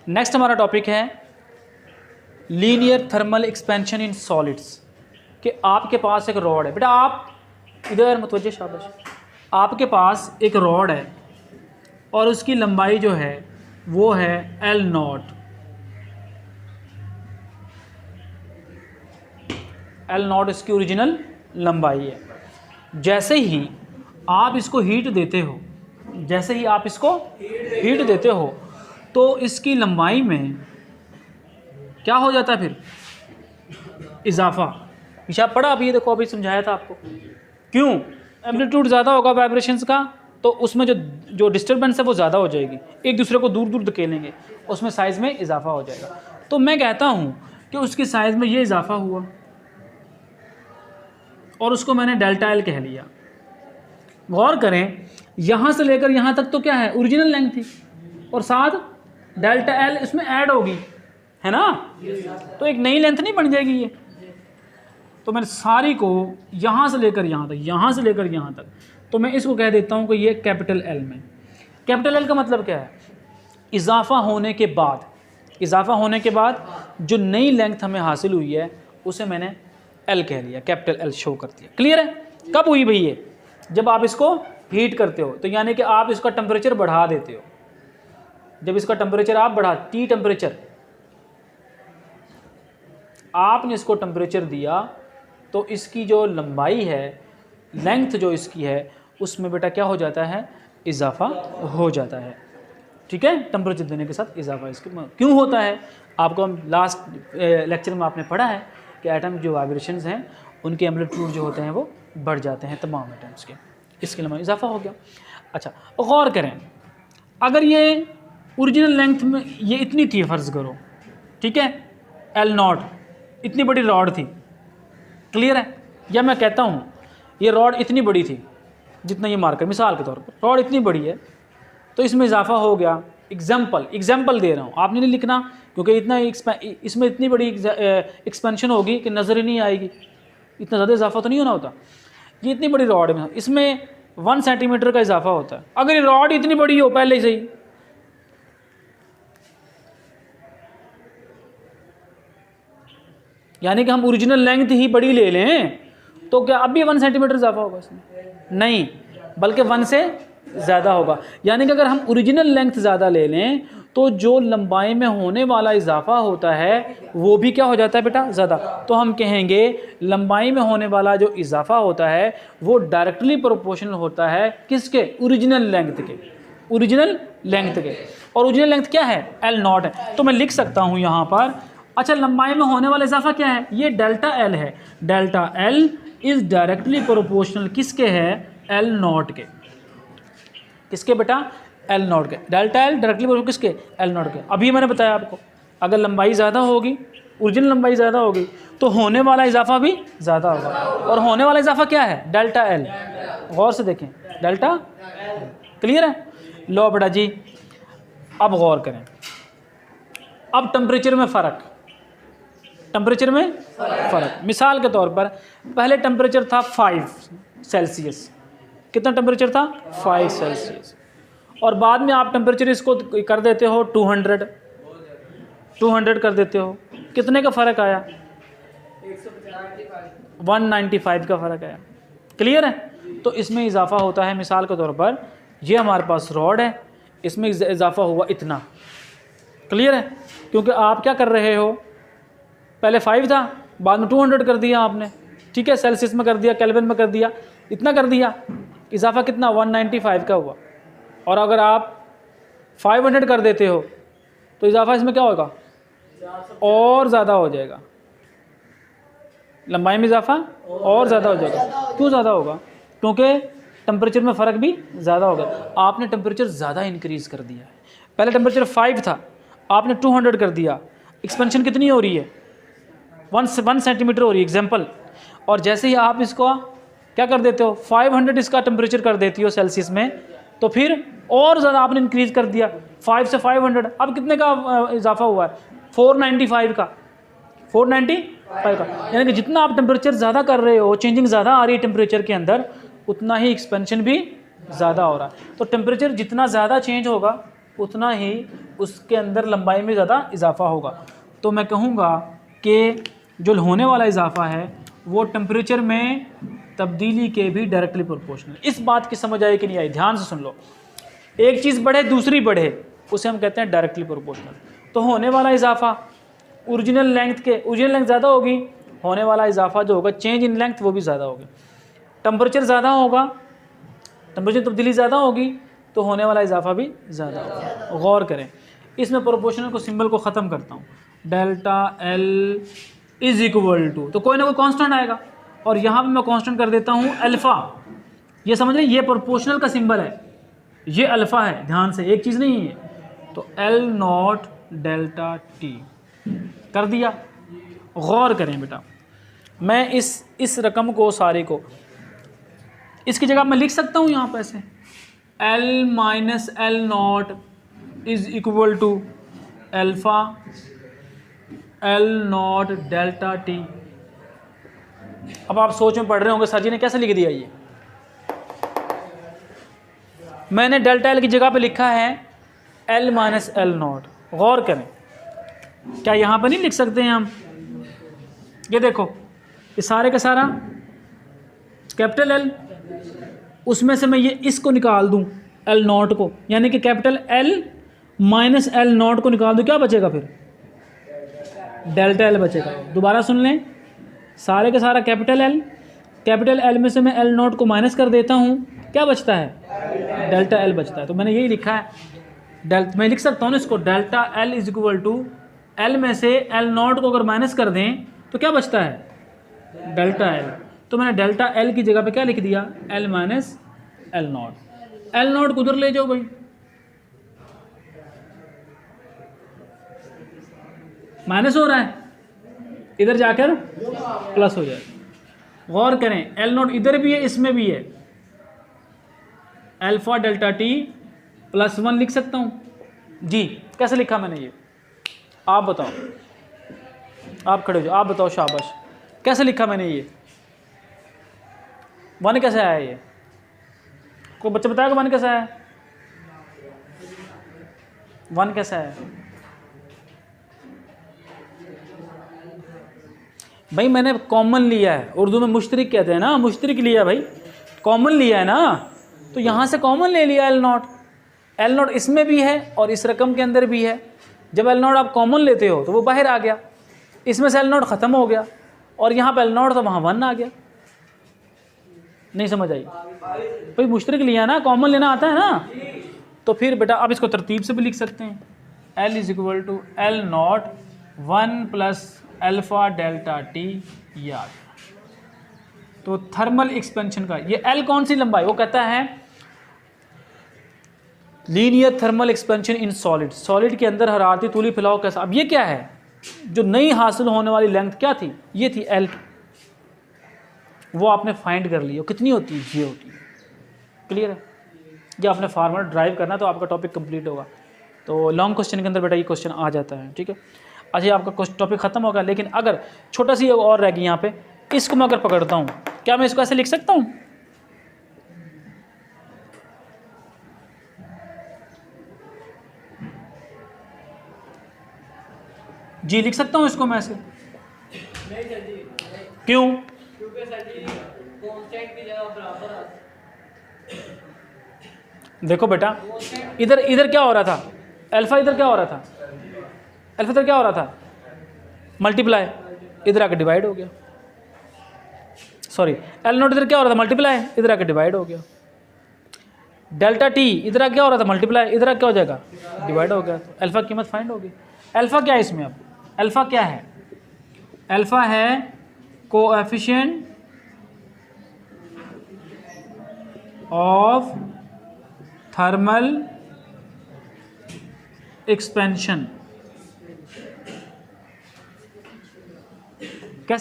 Next हमारा topic है linear thermal expansion in solids. कि आपके पास एक रॉड है, बेटा आप इधर मुतवज्जे शाबाश, आपके पास एक रॉड है और उसकी लंबाई जो है वो है L नॉट। L नॉट इसकी ओरिजिनल लंबाई है। जैसे ही आप इसको हीट देते हो, जैसे ही आप इसको हीट देते हो तो इसकी लंबाई में क्या हो जाता है, फिर इजाफा। पीछे आप पढ़ा, अभी ये देखो, अभी समझाया था आपको। क्यों? एम्पलीट्यूड ज़्यादा होगा वाइब्रेशंस का, तो उसमें जो डिस्टर्बेंस है वो ज़्यादा हो जाएगी, एक दूसरे को दूर दूर धकेलेंगे, उसमें साइज़ में इजाफा हो जाएगा। तो मैं कहता हूँ कि उसकी साइज़ में ये इजाफा हुआ और उसको मैंने डेल्टा एल कह लिया। गौर करें, यहाँ से लेकर यहाँ तक तो क्या है, ओरिजिनल लेंथ थी, और साथ डेल्टा एल इसमें ऐड होगी, है ना, तो एक नई लेंथ नहीं बन जाएगी ये। तो मैं सारी को यहाँ से लेकर यहाँ तक, यहाँ से लेकर यहाँ तक, तो मैं इसको कह देता हूँ कि ये कैपिटल एल में। कैपिटल एल का मतलब क्या है, इजाफा होने के बाद, इजाफा होने के बाद जो नई लेंथ हमें हासिल हुई है उसे मैंने एल कह लिया, कैपिटल एल शो कर दिया। क्लियर है? कब हुई भाई ये? जब आप इसको हीट करते हो, तो यानी कि आप इसका टेम्परेचर बढ़ा देते हो। जब इसका टेम्परेचर आप बढ़ा, टी टेम्परेचर आपने इसको टेम्परेचर दिया, तो इसकी जो लंबाई है, लेंथ जो इसकी है, उसमें बेटा क्या हो जाता है, इजाफा हो जाता है। ठीक है, टेम्परेचर देने के साथ इजाफा इसके क्यों होता है, आपको हम लास्ट लेक्चर में आपने पढ़ा है कि एटम जो वाइब्रेशंस हैं उनके एम्पलीट्यूड जो होते हैं वो बढ़ जाते हैं तमाम एटम्स के, इसके लंबाई इजाफा हो गया। अच्छा, गौर करें, अगर ये ओरिजिनल लेंथ में ये इतनी थी, फ़र्ज़ करो, ठीक है, एल नॉट इतनी बड़ी रॉड थी। क्लियर है? या मैं कहता हूँ ये रॉड इतनी बड़ी थी जितना ये मार्कर, मिसाल के तौर पर रॉड इतनी बड़ी है, तो इसमें इजाफा हो गया। एग्जाम्पल दे रहा हूँ, आपने नहीं लिखना, क्योंकि इतना इसमें इतनी बड़ी एक्सपेंशन होगी कि नज़र ही नहीं आएगी, इतना ज़्यादा इजाफा तो नहीं होना होता। ये इतनी बड़ी रॉड है, इसमें 1 सेंटीमीटर का इजाफा होता है। अगर ये रॉड इतनी बड़ी हो पहले से ही, यानी कि हम ओरिजिनल लेंथ ही बड़ी ले लें, तो क्या अब भी 1 सेंटीमीटर इजाफा होगा इसमें? नहीं, बल्कि 1 से ज़्यादा होगा। यानी कि अगर हम ओरिजिनल लेंथ ज़्यादा ले लें तो जो लंबाई में होने वाला इजाफा होता है वो भी क्या हो जाता है बेटा, ज़्यादा। तो हम कहेंगे लंबाई में होने वाला जो इजाफा होता है वो डायरेक्टली प्रोपोर्शनल होता है किसके, ओरिजिनल लेंथ के, ओरिजिनल लेंथ के। और ओरिजिनल लेंथ क्या है, एल नॉट है। तो मैं लिख सकता हूँ यहाँ पर, अच्छा लंबाई में होने वाला इजाफा क्या है, ये डेल्टा एल है। Delta L is directly proportional किसके है, एल नॉट के। किसके बेटा, एल नॉट के। डेल्टा एल डायरेक्टली प्रोपोर्शनल किसके, एल नॉट के। अभी मैंने बताया आपको, अगर लंबाई ज़्यादा होगी, ओरिजिनल लंबाई ज़्यादा होगी, तो होने वाला इजाफा भी ज़्यादा होगा। और होने वाला इजाफा क्या है, डेल्टा एल। गौर से देखें, डेल्टा। क्लियर है? लो बेटा जी, अब गौर करें, अब टेम्परेचर में फ़र्क, टेम्परेचर में फ़र्क। मिसाल के तौर पर पहले टेम्परेचर था 5 सेल्सियस, कितना टेम्परेचर था, 5 सेल्सियस, और बाद में आप टेम्परेचर इसको कर देते हो 200 कर देते हो। कितने का फ़र्क आया, 195 का फ़र्क आया। क्लियर है? तो इसमें इजाफा होता है, मिसाल के तौर पर ये हमारे पास रॉड है, इसमें इजाफा हुआ इतना। क्लियर है? क्योंकि आप क्या कर रहे हो, पहले 5 था, बाद में 200 कर दिया आपने, ठीक है, सेल्सियस में कर दिया, केल्विन में कर दिया, इतना कर दिया, इजाफा कितना, 195 का हुआ। और अगर आप 500 कर देते हो तो इजाफा इसमें क्या होगा, और ज़्यादा हो जाएगा, लंबाई में इजाफा और ज़्यादा हो जाएगा। क्यों ज़्यादा होगा, क्योंकि टेम्परेचर में फ़र्क भी ज़्यादा होगा। आपने टेम्परेचर ज़्यादा इंक्रीज़ कर दिया है, पहले टेम्परेचर 5 था, आपने 200 कर दिया, एक्सपेंशन कितनी हो रही है, 1 सेंटीमीटर हो रही है एग्जाम्पल। और जैसे ही आप इसको क्या कर देते हो, 500 इसका टेम्परेचर कर देती हो सेल्सियस में, तो फिर और ज़्यादा आपने इंक्रीज़ कर दिया, 5 से 500, अब कितने का इजाफा हुआ है, 495 का, 495 का। यानी कि जितना आप टेम्परेचर ज़्यादा कर रहे हो, चेंजिंग ज़्यादा आ रही है टेम्परेचर के अंदर, उतना ही एक्सपेंशन भी ज़्यादा हो रहा है। तो टेम्परेचर जितना ज़्यादा चेंज होगा उतना ही उसके अंदर लंबाई में ज़्यादा इजाफा होगा। तो मैं कहूँगा कि जो होने वाला इजाफा है वो टेम्परेचर में तब्दीली के भी डायरेक्टली प्रोपोर्शनल। इस बात की समझ आई कि नहीं आई? ध्यान से सुन लो। एक चीज़ बढ़े दूसरी बढ़े, उसे हम कहते हैं डायरेक्टली प्रोपोर्शनल। तो होने वाला इजाफा ओरिजिनल लेंथ ज़्यादा होगी, होने वाला इजाफा जो होगा चेंज इन लेंथ वो भी ज़्यादा होगी। टेम्परेचर ज़्यादा होगा, टेम्परेचर तब्दीली ज़्यादा होगी तो होने वाला इजाफा भी ज़्यादा होगा। गौर करें, इसमें प्रोपोर्शनल को सिंबल को ख़त्म करता हूँ। Delta L is equal to, तो कोई ना कोई कांस्टेंट आएगा और यहाँ पे मैं कांस्टेंट कर देता हूँ अल्फ़ा। ये समझ रहे, ये प्रोपोर्शनल का सिंबल है, ये अल्फ़ा है, ध्यान से, एक चीज़ नहीं है। तो एल नॉट डेल्टा टी कर दिया। गौर करें बेटा, मैं इस रकम को सारे को इसकी जगह मैं लिख सकता हूँ यहाँ पे ऐसे, L minus L not is equal to alpha L not delta T. अब आप सोच में पढ़ रहे होंगे सर जी ने कैसे लिख दिया ये। मैंने डेल्टा एल की जगह पे लिखा है एल माइनस एल नॉट। गौर करें, क्या यहाँ पर नहीं लिख सकते हैं हम? ये देखो, ये सारे का सारा कैपिटल एल, उसमें से मैं ये इसको निकाल दूं एल नॉट को, यानी कि capital L minus L not को निकाल दूं, क्या बचेगा फिर? डेल्टा एल बचेगा। दोबारा सुन लें, सारे का सारा कैपिटल एल में से मैं एल नॉट को माइनस कर देता हूँ, क्या बचता है? डेल्टा एल बचता है। तो मैंने यही लिखा है, मैं लिख सकता हूँ ना इसको, delta L is equal to L में से एल नॉट को अगर माइनस कर दें तो क्या बचता है? Delta L. तो मैंने डेल्टा एल की जगह पे क्या लिख दिया? L minus L not. L not को उधर ले जाओ भाई, माइनस हो रहा है, इधर जाकर प्लस हो जाए। गौर करें, एल नॉट इधर भी है इसमें भी है, अल्फा डेल्टा टी प्लस 1 लिख सकता हूँ जी। कैसे लिखा मैंने ये? आप बताओ, आप खड़े हो जाओ, आप बताओ, शाबाश। कैसे लिखा मैंने ये? 1 कैसे आया ये? कोई बच्चा बताएगा 1 कैसे आया? 1 कैसे आया भाई? मैंने कॉमन लिया है, उर्दू में मुश्तरिक कहते हैं ना, मुश्तरिक लिया भाई, कॉमन लिया है ना, तो यहाँ से कॉमन ले लिया एल नॉट। एल नॉट इसमें भी है और इस रकम के अंदर भी है। जब एल नॉट आप कॉमन लेते हो तो वो बाहर आ गया, इसमें से एल नॉट ख़त्म हो गया और यहाँ पे एल नॉट तो वहाँ 1 आ गया। नहीं समझ आई भाई? मुश्तरिक लिया ना, कॉमन लेना आता है ना। तो फिर बेटा आप इसको तरतीब से भी लिख सकते हैं, L is equal to L not 1 plus alpha delta T, याद। तो थर्मल एक्सपेंशन का ये एल कौन सी लंबाई? वो कहता है linear thermal expansion in solid. Solid के अंदर हरारती तूली फैलाव कैसा? अब ये क्या है? जो नई हासिल होने वाली लेंथ क्या थी? ये थी एल, वो आपने फाइंड कर ली। कितनी होती है? ये होती है। क्लियर है? जब आपने फार्मूला ड्राइव करना तो आपका टॉपिक कंप्लीट होगा। तो लॉन्ग क्वेश्चन के अंदर बेटा ये क्वेश्चन आ जाता है, ठीक है। अच्छा, आपका टॉपिक ख़त्म होगा, लेकिन अगर छोटा सी और रह गई यहाँ पे, इसको मैं अगर पकड़ता हूँ, क्या मैं इसको ऐसे लिख सकता हूँ? जी लिख सकता हूँ इसको मैं ऐसे? क्यों? क्योंकि कांस्टेंट की जगह बराबर आ। देखो बेटा, इधर क्या हो रहा था? अल्फा इधर क्या हो रहा था? अल्फा इधर क्या हो रहा था? मल्टीप्लाई, इधर आकर डिवाइड हो गया। सॉरी, एल नॉट इधर क्या हो रहा था? मल्टीप्लाई, इधर आकर डिवाइड हो गया। डेल्टा टी इधर आकर क्या हो रहा था? मल्टीप्लाई, इधर आकर क्या हो जाएगा? डिवाइड हो गया। तो अल्फा की कीमत फाइंड होगी। अल्फा क्या है इसमें? अब अल्फा क्या है? अल्फा है कोएफिशिएंट ऑफ थर्मल एक्सपेंशन।